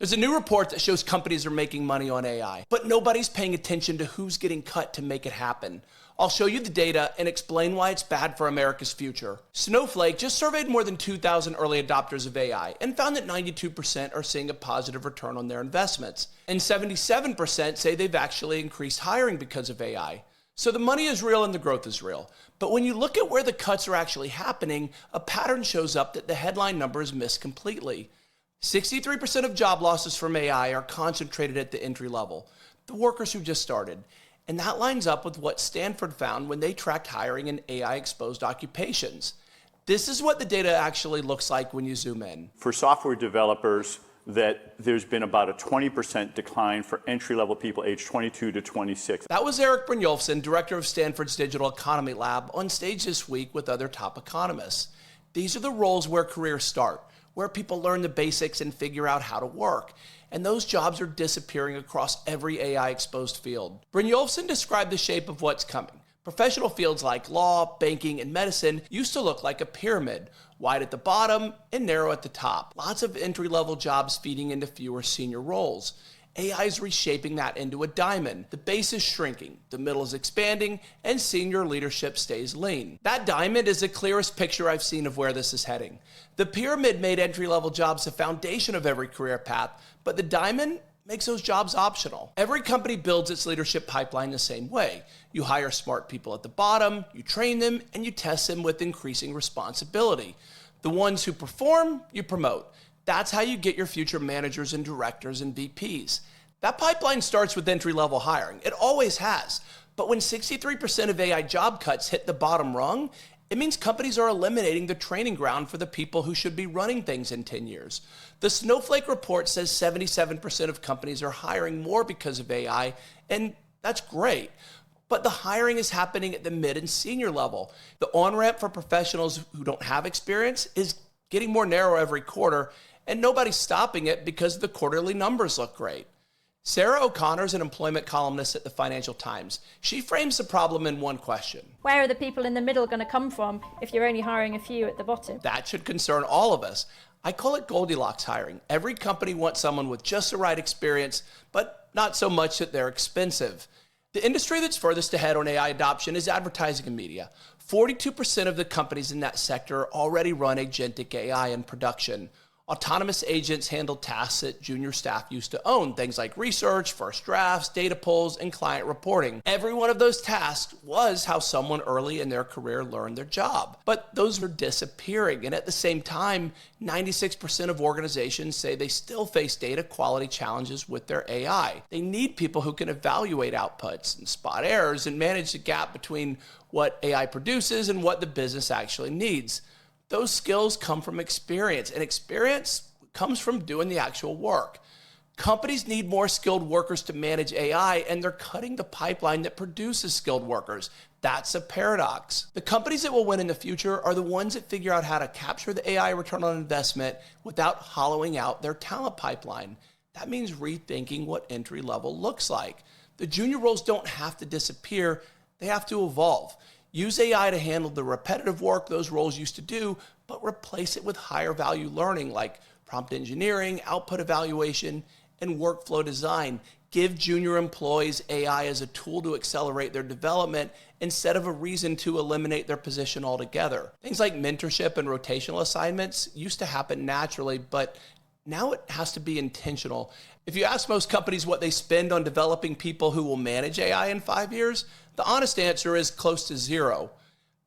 There's a new report that shows companies are making money on AI, but nobody's paying attention to who's getting cut to make it happen. I'll show you the data and explain why it's bad for America's future. Snowflake just surveyed more than 2,000 early adopters of AI and found that 92% are seeing a positive return on their investments, and 77% say they've actually increased hiring because of AI. So the money is real and the growth is real. But when you look at where the cuts are actually happening, a pattern shows up that the headline number is missed completely. 63% of job losses from AI are concentrated at the entry level, the workers who just started. And that lines up with what Stanford found when they tracked hiring in AI-exposed occupations. This is what the data actually looks like when you zoom in. For software developers, that there's been about a 20% decline for entry-level people aged 22 to 26. That was Eric Brynjolfsson, director of Stanford's Digital Economy Lab, on stage this week with other top economists. These are the roles where careers start, where people learn the basics and figure out how to work. And those jobs are disappearing across every AI-exposed field. Brynjolfsson described the shape of what's coming. Professional fields like law, banking, and medicine used to look like a pyramid, wide at the bottom and narrow at the top. Lots of entry-level jobs feeding into fewer senior roles. AI is reshaping that into a diamond. The base is shrinking, the middle is expanding, and senior leadership stays lean. That diamond is the clearest picture I've seen of where this is heading. The pyramid made entry-level jobs the foundation of every career path, but the diamond makes those jobs optional. Every company builds its leadership pipeline the same way. You hire smart people at the bottom, you train them, and you test them with increasing responsibility. The ones who perform, you promote. That's how you get your future managers and directors and VPs. That pipeline starts with entry-level hiring. It always has. But when 63% of AI job cuts hit the bottom rung, it means companies are eliminating the training ground for the people who should be running things in 10 years. The Snowflake report says 77% of companies are hiring more because of AI, and that's great. But the hiring is happening at the mid and senior level. The on-ramp for professionals who don't have experience is getting more narrow every quarter, and nobody's stopping it because the quarterly numbers look great. Sarah O'Connor is an employment columnist at the Financial Times. She frames the problem in one question. Where are the people in the middle going to come from if you're only hiring a few at the bottom? That should concern all of us. I call it Goldilocks hiring. Every company wants someone with just the right experience, but not so much that they're expensive. The industry that's furthest ahead on AI adoption is advertising and media. 42% of the companies in that sector already run agentic AI in production. Autonomous agents handle tasks that junior staff used to own, things like research, first drafts, data pulls, and client reporting. Every one of those tasks was how someone early in their career learned their job. But those are disappearing, and at the same time, 96% of organizations say they still face data quality challenges with their AI. They need people who can evaluate outputs and spot errors and manage the gap between what AI produces and what the business actually needs. Those skills come from experience, and experience comes from doing the actual work. Companies need more skilled workers to manage AI, and they're cutting the pipeline that produces skilled workers. That's a paradox. The companies that will win in the future are the ones that figure out how to capture the AI return on investment without hollowing out their talent pipeline. That means rethinking what entry level looks like. The junior roles don't have to disappear, they have to evolve. Use AI to handle the repetitive work those roles used to do, but replace it with higher value learning like prompt engineering, output evaluation, and workflow design. Give junior employees AI as a tool to accelerate their development instead of a reason to eliminate their position altogether. Things like mentorship and rotational assignments used to happen naturally, but now it has to be intentional. If you ask most companies what they spend on developing people who will manage AI in 5 years, the honest answer is close to zero.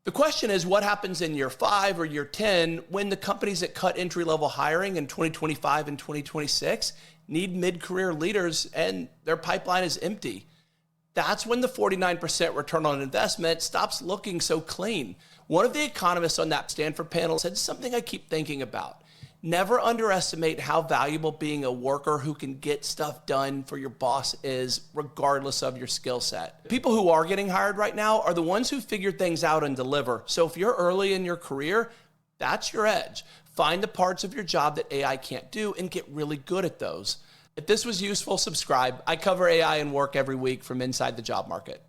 The question is what happens in year 5 or year 10 when the companies that cut entry-level hiring in 2025 and 2026 need mid-career leaders and their pipeline is empty. That's when the 49% return on investment stops looking so clean. One of the economists on that Stanford panel said something I keep thinking about. Never underestimate how valuable being a worker who can get stuff done for your boss is, regardless of your skill set. People who are getting hired right now are the ones who figure things out and deliver. So if you're early in your career, that's your edge. Find the parts of your job that AI can't do and get really good at those. If this was useful, subscribe. I cover AI and work every week from inside the job market.